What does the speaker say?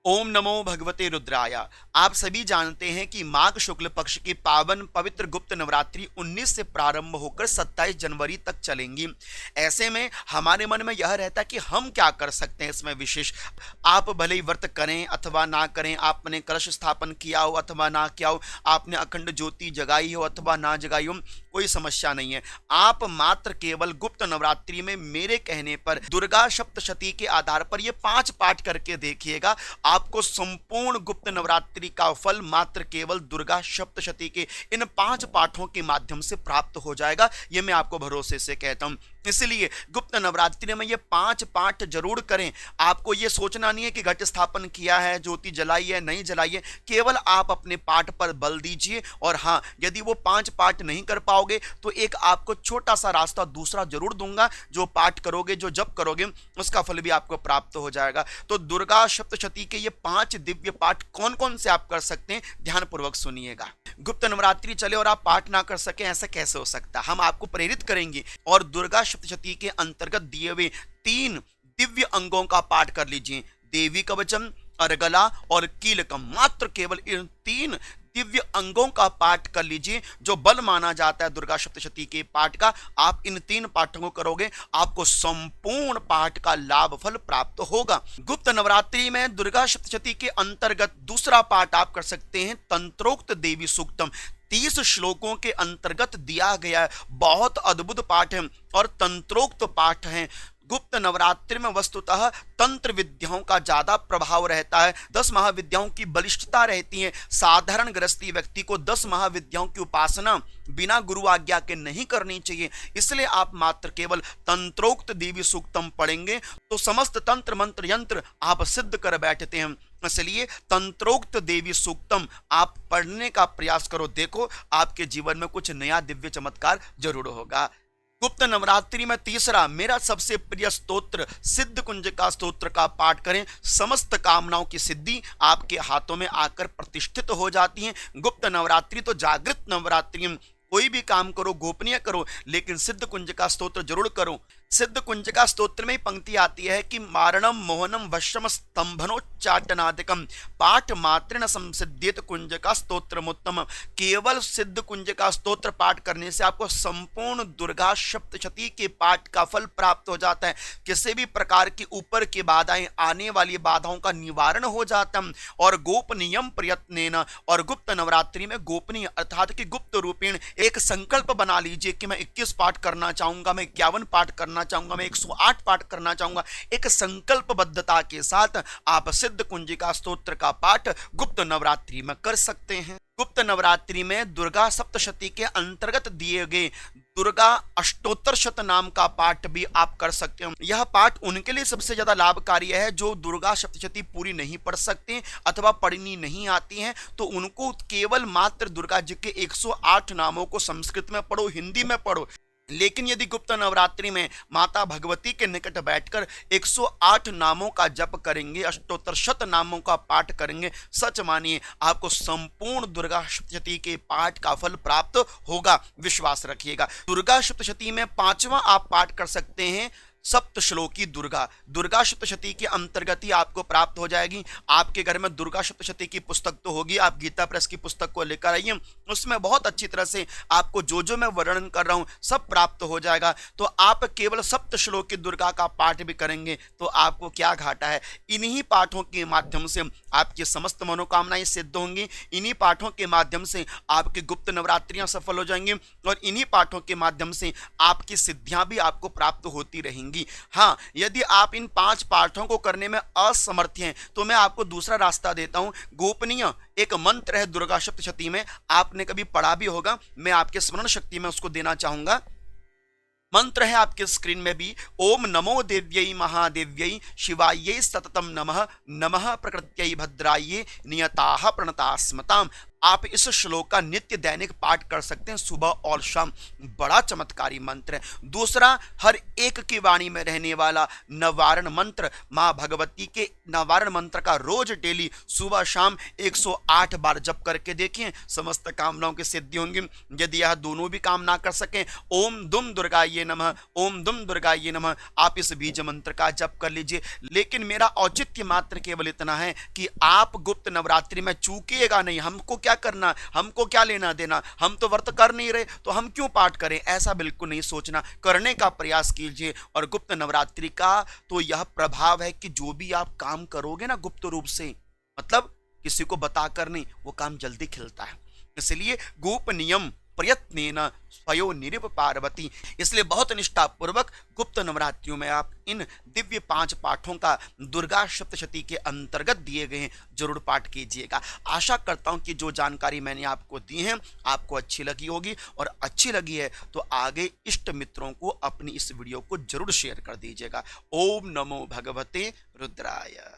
ओम नमो भगवते रुद्राय। आप सभी जानते हैं कि माघ शुक्ल पक्ष की पावन पवित्र गुप्त नवरात्रि 19 से प्रारंभ होकर 27 जनवरी तक चलेंगी। ऐसे में हमारे मन में यह रहता है कि हम क्या कर सकते हैं इसमें विशेष। आप भले ही व्रत करें अथवा ना करें, आपने कलश स्थापन किया हो अथवा ना किया हो, आपने अखंड ज्योति जगाई हो अथवा ना जगाई हो, कोई समस्या नहीं है। आप मात्र केवल गुप्त नवरात्रि में मेरे कहने पर दुर्गा सप्तशती के आधार पर ये 5 पाठ करके देखिएगा। आपको संपूर्ण गुप्त नवरात्रि का फल मात्र केवल दुर्गा सप्तशती के इन 5 पाठों के माध्यम से प्राप्त हो जाएगा। ये मैं आपको भरोसे से कहता हूं। इसलिए गुप्त नवरात्रि में ये 5 पाठ जरूर करें। आपको ये सोचना नहीं है कि घट स्थापन किया है, ज्योति जलाई है, नहीं जलाई है। केवल आप अपने पाठ पर बल दीजिए। और हाँ, यदि वो 5 पाठ नहीं कर पाओगे तो एक आपको छोटा सा रास्ता दूसरा जरूर दूंगा। जो पाठ करोगे, जो जप करोगे, उसका फल भी आपको प्राप्त हो जाएगा। तो दुर्गा सप्तशती के ये 5 दिव्य पाठ कौन कौन से आप कर सकते हैं, ध्यानपूर्वक सुनिएगा। गुप्त नवरात्रि चले और आप पाठ ना कर सके, ऐसा कैसे हो सकता। हम आपको प्रेरित करेंगे और दुर्गा सप्तशती के अंतर्गत दिए हुए 3 दिव्य अंगों का पाठ कर लीजिए। देवी कवचम, अर्गला और कीलकम। मात्र केवल इन 3 दिव्य अंगों का पाठ कर लीजिए, जो बल माना जाता है दुर्गा सप्तशती के पाठ का। आप इन 3 पाठों को करोगे, आपको संपूर्ण पाठ का लाभ फल प्राप्त होगा। गुप्त नवरात्रि में दुर्गा सप्तशती के अंतर्गत दूसरा पाठ आप कर सकते हैं, तंत्रोक्त देवी सूक्तम। 30 श्लोकों के अंतर्गत दिया गया है। बहुत अद्भुत पाठ है और तंत्रोक्त पाठ है। गुप्त नवरात्रि में वस्तुतः तंत्र विद्याओं का ज्यादा प्रभाव रहता है। 10 महाविद्याओं की बलिष्ठता रहती है। साधारण गृहस्थी व्यक्ति को 10 महाविद्याओं की उपासना बिना गुरु आज्ञा के नहीं करनी चाहिए। इसलिए आप मात्र केवल तंत्रोक्त देवी सूक्तम पढ़ेंगे तो समस्त तंत्र मंत्र यंत्र आप सिद्ध कर बैठते हैं। इसलिए तंत्रोक्त देवी सूक्तम आप पढ़ने का प्रयास करो। देखो, आपके जीवन में कुछ नया दिव्य चमत्कार जरूर होगा। गुप्त नवरात्रि में तीसरा मेरा सबसे प्रिय स्तोत्र सिद्ध कुंजिका स्तोत्र का पाठ करें। समस्त कामनाओं की सिद्धि आपके हाथों में आकर प्रतिष्ठित हो जाती है। गुप्त नवरात्रि तो जागृत नवरात्रि, कोई भी काम करो गोपनीय करो, लेकिन सिद्ध कुंजिका स्तोत्र जरूर करो। सिद्ध कुंजिका स्तोत्र में पंक्ति आती है कि मारणम मोहनम वशम स्तंभनोच्चाटनादिकम पाठ मात्रेण संसिद्धित कुंजिका स्तोत्रमुत्तम। केवल सिद्ध कुंजिका स्तोत्र पाठ करने से आपको संपूर्ण दुर्गा सप्तशती के पाठ का फल प्राप्त हो जाता है। किसी भी प्रकार की ऊपर की बाधाएं, आने वाली बाधाओं का निवारण हो जाता है। और गोपनीयम प्रयत्नेन, और गुप्त नवरात्रि में गोपनीय अर्थात कि गुप्त रूपेण एक संकल्प बना लीजिए कि मैं 21 पाठ करना चाहूंगा, मैं 51 पाठ करना चाहूंगा, मैं 108 पाठ करना चाहूंगा। एक संकल्पबद्धता के साथ आप सिद्ध कुंजिका स्तोत्र का पाठ गुप्त नवरात्रि में कर सकते हैं। गुप्त नवरात्रि में दुर्गा सप्तशती के अंतर्गत दिए गए दुर्गा अष्टोत्तर शत नाम का पाठ भी आप कर सकते हैं। यह पाठ उनके लिए सबसे ज्यादा लाभकारी है जो दुर्गा सप्तशती पूरी नहीं पढ़ सकते अथवा पढ़नी नहीं आती हैं। तो उनको केवल मात्र दुर्गा जी के 108 नामों को संस्कृत में पढ़ो, हिंदी में पढ़ो। लेकिन यदि गुप्त नवरात्रि में माता भगवती के निकट बैठकर 108 नामों का जप करेंगे, अष्टोत्तर शत नामों का पाठ करेंगे, सच मानिए आपको संपूर्ण दुर्गा सप्तशती के पाठ का फल प्राप्त होगा। विश्वास रखिएगा। दुर्गा सप्तशती में 5वां आप पाठ कर सकते हैं, सप्त श्लोकी दुर्गा। दुर्गा सप्तशती के अंतर्गत ही आपको प्राप्त हो जाएगी। आपके घर में दुर्गा सप्तशती की पुस्तक तो होगी, आप गीता प्रेस की पुस्तक को लेकर आइए। उसमें बहुत अच्छी तरह से आपको जो मैं वर्णन कर रहा हूं सब प्राप्त हो जाएगा। तो आप केवल सप्त श्लोकी दुर्गा का पाठ भी करेंगे तो आपको क्या घाटा है। इन्हीं पाठों के माध्यम से आपकी समस्त मनोकामनाएं सिद्ध होंगी। इन्हीं पाठों के माध्यम से आपकी गुप्त नवरात्रियां सफल हो जाएंगी और इन्हीं पाठों के माध्यम से आपकी सिद्धियां भी आपको प्राप्त होती रहेंगी। हाँ, यदि आप इन 5 पाठों को करने में असमर्थ हैं तो मैं आपको दूसरा रास्ता देता हूं। गोपनीय एक मंत्र है दुर्गा सप्तशती में, आपने कभी पढ़ा भी होगा, मैं आपके स्मरण शक्ति में उसको देना चाहूंगा। मंत्र है आपके स्क्रीन में भी। ओम नमो देव्यै महादेव्यै शिवायै सततम नमः, नमः प्रकृत्यै भद्रायै नियताः प्रणतास्मताम्। आप इस श्लोक का नित्य दैनिक पाठ कर सकते हैं सुबह और शाम। बड़ा चमत्कारी मंत्र है। दूसरा, हर एक की वाणी में रहने वाला नवारण मंत्र, मां भगवती के नवारण मंत्र का रोज डेली सुबह शाम 108 बार जप करके देखें, समस्त कामनाओं की सिद्धि होंगी। यदि यह दोनों भी काम ना कर सकें, ओम दुम दुर्गाये नमः, ओम दुम दुर्गाये नमः, आप इस बीज मंत्र का जप कर लीजिए। लेकिन मेरा औचित्य मात्र केवल इतना है कि आप गुप्त नवरात्रि में चूकिएगा नहीं। हमको क्या करना, हमको क्या लेना देना, हम तो व्रत कर नहीं रहे तो हम क्यों पाठ करें, ऐसा बिल्कुल नहीं सोचना। करने का प्रयास कीजिए। और गुप्त नवरात्रि का तो यह प्रभाव है कि जो भी आप काम करोगे ना गुप्त रूप से, मतलब किसी को बताकर नहीं, वो काम जल्दी खिलता है। इसलिए गोपनीयम प्रयत्नेन स्वयो निरिप पार्वती, इसलिए बहुत निष्ठापूर्वक गुप्त नवरात्रियों में आप इन दिव्य 5 पाठों का दुर्गा सप्तशती के अंतर्गत दिए गए हैं जरूर पाठ कीजिएगा। आशा करता हूं कि जो जानकारी मैंने आपको दी है आपको अच्छी लगी होगी, और अच्छी लगी है तो आगे इष्ट मित्रों को अपनी इस वीडियो को जरूर शेयर कर दीजिएगा। ओम नमो भगवते रुद्राय।